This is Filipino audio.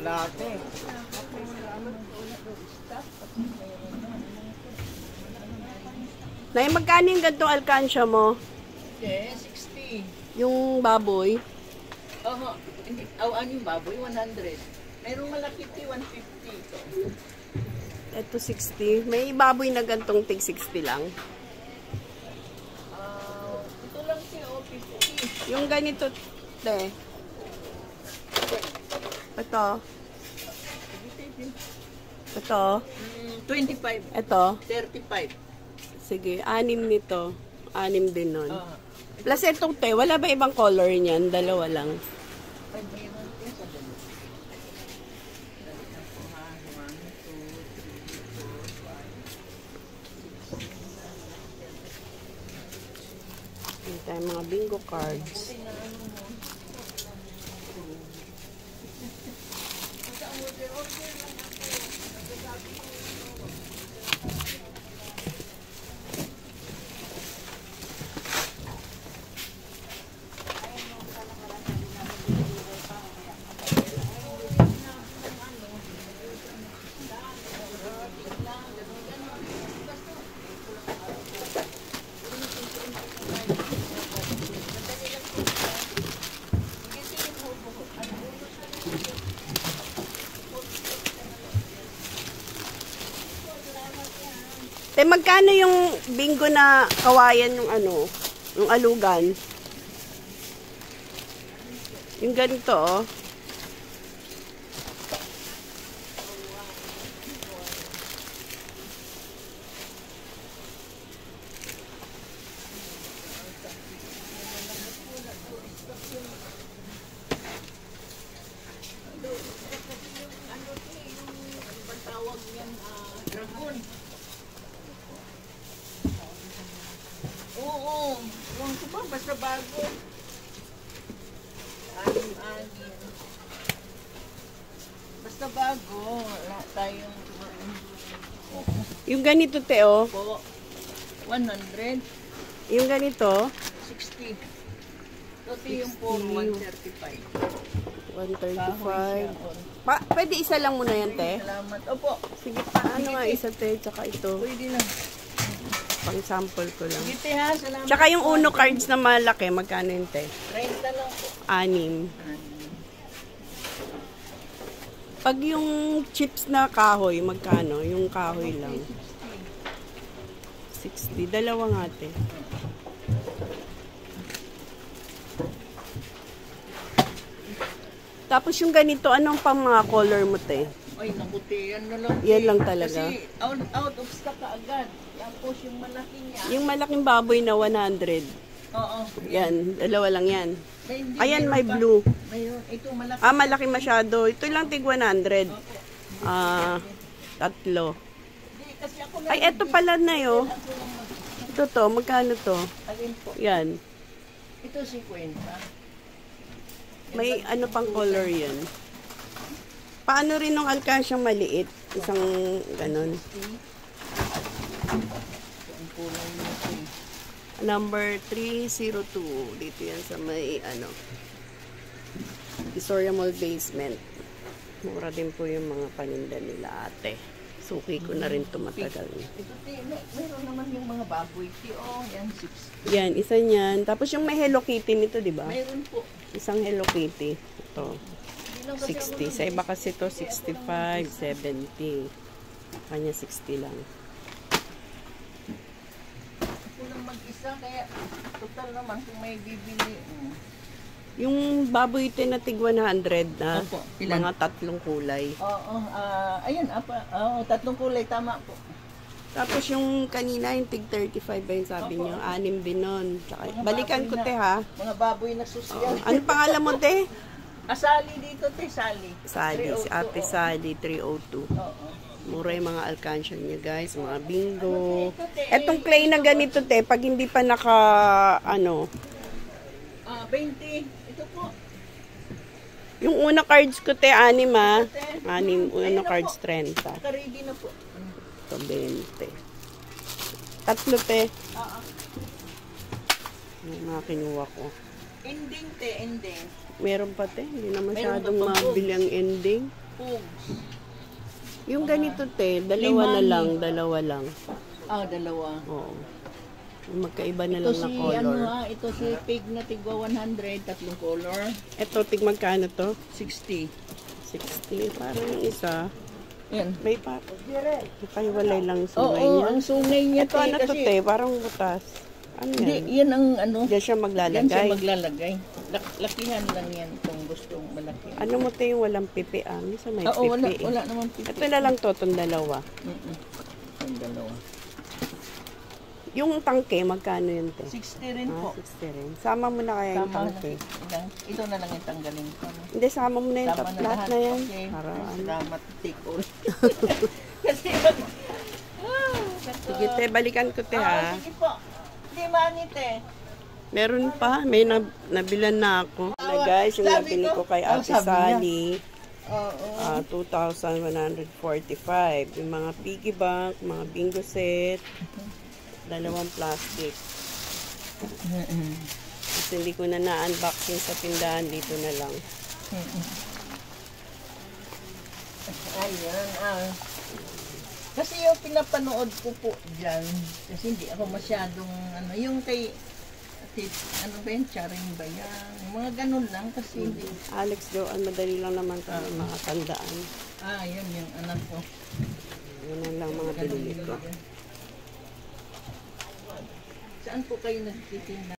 Kalate. Nay, magkano yung gantong alkansya mo? Okay, 60. Yung baboy? Oo. Ano yung baboy? 100. Mayroong malaki 150 ito. Ito 60. May baboy na gantong tig 60 lang. Ito lang siya, 50. Yung ganito, te. Ito. Ito. 25. Ito. 35. Sige, 6 nito. 6 din nun. Plus itong te, wala ba ibang color niyan? Dalawa lang. Ay, mayroon din sa dalawa. Dali na po ha. 1, 2, 3, 4, 5, 6. Hindi tayo mga bingo cards. Te, magkano yung bingo na kawayan yung ano, yung alugan? Yung ganito, oh. Dragon. Oo. Huwag ko ba? Basta bago. Anim. Basta bago. Wala tayong Yung ganito, te, oh. po. 100. Yung ganito, 60. Ito yung po 135. 135. Pwede isa lang muna yan, te? Salamat. Opo. Sige pa, ano nga isa, te, tsaka ito. Pwede na. Pang sample ko lang. Sige, te, ha. Salamat. Tsaka yung uno cards na malaki, magkano yun, te? 30 lang po. 6. Pag yung chips na kahoy, magkano? Yung kahoy lang. 60. Dalawa nga, te. Tapos yung ganito, anong pang mga color mo, te? Ay, nakuti. Yan na lang. Yan lang talaga. Kasi out of stock ka agad. Tapos yung malaki niya. Yung malaking baboy na 100. Oo. Yan, dalawa lang yan. Hindi, Ayan, meron may pa. blue. Mayroon. Ito malaki. Malaki masyado. Ito lang tig 100. Tatlo. Hindi, kasi ako na. Ay, eto pala na yo. Ito to, magkano to? Alin po? Yan. Ito 50. May ano pang color yan. Paano rin nung alkansyang maliit? Isang ganon. Ang kulay nito. Number 302. Dito yan sa may ano. Visoria Mall basement. Mura din po yung mga paninda nila, ate. Suki ko na rin tumatagal. Ito, mayroon naman yung mga baboy. Yan, 60. Yan, isa niyan. Tapos yung may Hello Kitty nito, di ba? Mayroon po. Isang Hello Kitty. Ito. 60. Sa iba kasi ito, 65, 70. Kanya 60 lang. Ako lang mag-isa, kaya total naman kung may bibili. Yung baboy ito na tig 100 na Opo, ilan? mga tatlong kulay. Oo, ayan, tatlong kulay, tama po. Tapos yung kanina, yung tig 35 ba yung sabi niyo? 6 din nun. Tsaka, balikan ko, te, ha? Mga baboy na sosyal. Ano pangalan mo, te? Sally dito, te, Sally. Sally, si Ate 302, Sally, 302. Oo. Mura yung mga alkansya niya, guys. Mga bingo. Etong clay na ganito, te, pag hindi pa naka, 20. Ito po. yung una cards ko, te, 6, ha? 6, una cards 30. Naka-ready na po. Ito, 20. Tatlo, te. Oo. Yung mga kinuha ko. Ending, te, ending. Meron pa, te. Hindi na masyadong Meron pa po. mabili ang ending. Pogs. Yung ganito te, dalawa na lang, dalawa lang. Ah, dalawa. Oo. Magkaiba na Ito lang na si, color. ito si pig na tigwa 100, tatlong color. Ito, tig magkano to? 60. 60. Parang yung isa. Yan. May pa. Nakahiwalay lang yung Oo, sungay niya. ang sungay niya, Ito ano to te, parang butas. Ano Hindi, yan? yan ang ano. Diyan siya Yan siya maglalagay. maglalagay. Lakihan lang yan kung gustong malaki. Ano mo te yung walang pipi? Minsan may Oo, pipi. wala naman pipi. Ito na lang to, itong dalawa. Yung dalawa. Yung tangke, magkano yun te? 60 rin po. 60 rin. Sama mo na kaya yung Tama na. tangke. Ito na lang yung tanggalin ko. Hindi, sama mo na yung Tama na lahat lahat. na yan. Okay. Para ano. Salamat, take all. Kasi Sige te, balikan ko te ha. sige po. Hindi manit eh. Meron pa, may nabilan na ako. Na guys, yung Sabi nabili ko- ko kay Ate sabi niya. Sally, Oo. 2,145. Yung mga piggy bank, mga bingo set, dalawang plastic. Kasi hindi ko na na-unboxing sa tindahan, dito na lang. Ayan, Kasi yung pinapanood ko po dyan, kasi hindi ako masyadong, yung kay, ano ba yun, Charing Bayan, mga ganun lang kasi hindi. Alex Joan, madali lang naman tayo makatandaan. Yun yung anak ko. Yun na lang mga binili ko. Saan po kayo nagtitinda?